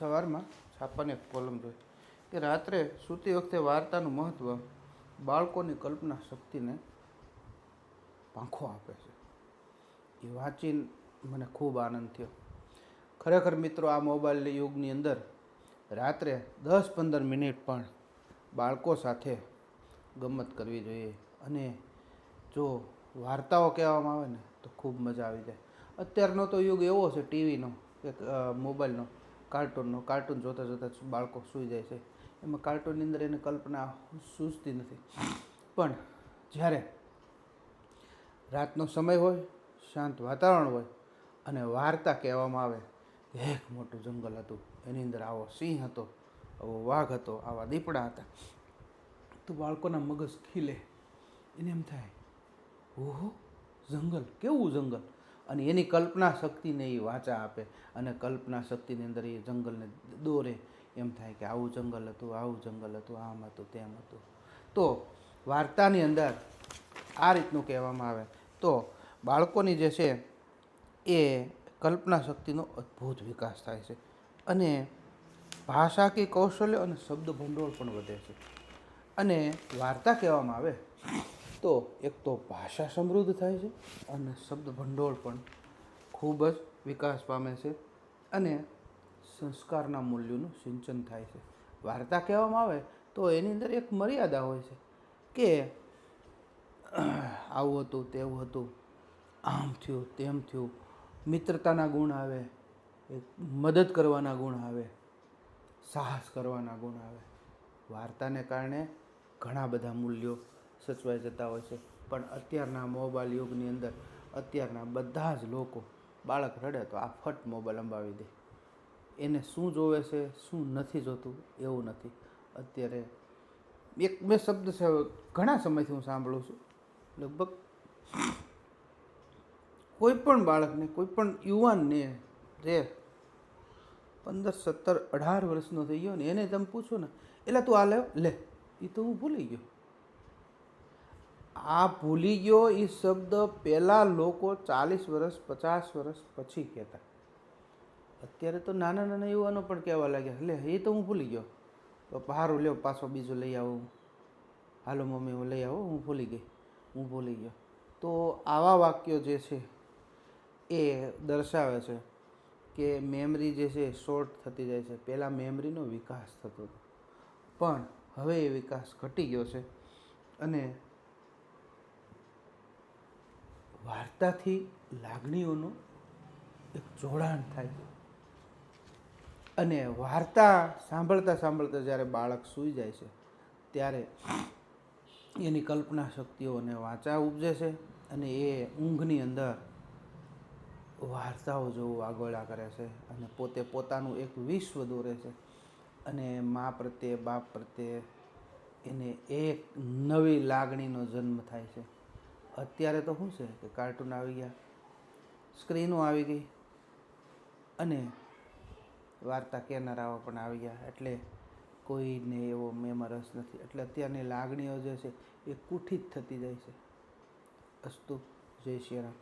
સવારમાં છાપાની એક કોલમ જોઈ કે રાત્રે સૂતી વખતે વાર્તાનું મહત્ત્વ બાળકોની કલ્પના શક્તિને પાંખો આપે છે. એ વાંચીને મને ખૂબ આનંદ થયો. ખરેખર મિત્રો, આ મોબાઈલ યુગની અંદર રાત્રે 10-15 મિનિટ પણ બાળકો સાથે ગમત કરવી જોઈએ. અને જો વાર્તાઓ કહેવામાં આવે ને તો ખૂબ મજા આવી જાય. અત્યારનો તો યુગ એવો છે ટીવીનો કે મોબાઈલનો, કાર્ટૂન જોતાં જોતાં બાળકો સૂઈ જાય છે. એમાં કાર્ટૂનની અંદર એને કલ્પના સૂઝતી નથી. પણ જ્યારે રાતનો સમય હોય, શાંત વાતાવરણ હોય અને વાર્તા કહેવામાં આવે, એક મોટું જંગલ હતું, એની અંદર આવો સિંહ હતો, આવો વાઘ હતો, આવા દીપડા હતા, તો બાળકોના મગજ ખીલે. એને એમ થાય, ઓહો જંગલ, કેવું જંગલ. અને એની કલ્પના શક્તિને એ વાચા આપે અને કલ્પના શક્તિની અંદર એ જંગલને દોરે. એમ થાય કે આવું જંગલ હતું, આવું જંગલ હતું, આમ હતું, તેમ હતું. તો વાર્તાની અંદર આ રીતનું કહેવામાં આવે તો બાળકોની જે છે એ કલ્પના શક્તિનો અદ્ભુત વિકાસ થાય છે અને ભાષાકીય કૌશલ્ય અને શબ્દ ભંડોળ પણ વધે છે. અને વાર્તા કહેવામાં આવે તો એક તો ભાષા સમૃદ્ધ થાય છે અને શબ્દ ભંડોળ પણ ખૂબ જ વિકાસ પામે છે અને સંસ્કારના મૂલ્યોનું સિંચન થાય છે. વાર્તા કહેવામાં આવે તો એની અંદર એક મર્યાદા હોય છે કે આવું હતું, તેવું હતું, આમ થયું, તેમ થયું. મિત્રતાના ગુણ આવે, એક મદદ કરવાના ગુણ આવે, સાહસ કરવાના ગુણ આવે. વાર્તાને કારણે ઘણા બધા મૂલ્યો સચવાઈ જતા હોય છે. પણ અત્યારના મોબાઈલ યુગની અંદર અત્યારના બધા જ લોકો, બાળક રડે તો આ ફટ મોબાઈલ અંબાવી દે. એને શું જોવે છે, શું નથી જોતું એવું નથી. અત્યારે બે શબ્દ છે, ઘણા સમયથી હું સાંભળું છું, લગભગ કોઈ પણ બાળકને, કોઈ પણ યુવાનને જે 15, 17, 18 વર્ષનો થઈ ગયો ને એને તમે પૂછો ને, એટલે તું આ લે, એ તો હું ભૂલી ગયો. આ ભૂલી ગયો એ શબ્દ પહેલાં લોકો 40 વર્ષ, 50 વર્ષ પછી કહેતા. અત્યારે તો નાના નાના યુવાનો પણ કહેવા લાગ્યા, લે એ તો હું ભૂલી ગયો. તો સારું લ્યો, પાછો બીજો લઈ આવું. હાલો મમ્મી હું લઈ આવું, હું ભૂલી ગયો. તો આવા વાક્યો જે છે એ દર્શાવે છે કે મેમરી જે છે એ શોર્ટ થતી જાય છે. પહેલાં મેમરીનો વિકાસ થતો હતો પણ હવે એ વિકાસ ઘટી ગયો છે. અને વાર્તાથી લાગણીઓનું એક જોડાણ થાય છે. અને વાર્તા સાંભળતા સાંભળતા જ્યારે બાળક સૂઈ જાય છે ત્યારે એની કલ્પના શક્તિઓને વાચા ઉપજે છે અને એ ઊંઘની અંદર વાર્તાઓ જેવું વાગોળ્યા કરે છે અને પોતે પોતાનું એક વિશ્વ દોરે છે. અને મા પ્રત્યે, બાપ પ્રત્યે એને એક નવી લાગણીનો જન્મ થાય છે. અત્યારે તો શું છે કે કાર્ટૂન આવી ગયા, સ્ક્રીનો આવી ગઈ અને વાર્તા કહેનારાઓ પણ આવી ગયા, એટલે કોઈને એવો એમાં રસ નથી. એટલે અત્યારની લાગણીઓ જે છે એ કુઠિત થતી જાય છે. અસ્તુ, જય શ્રી રામ.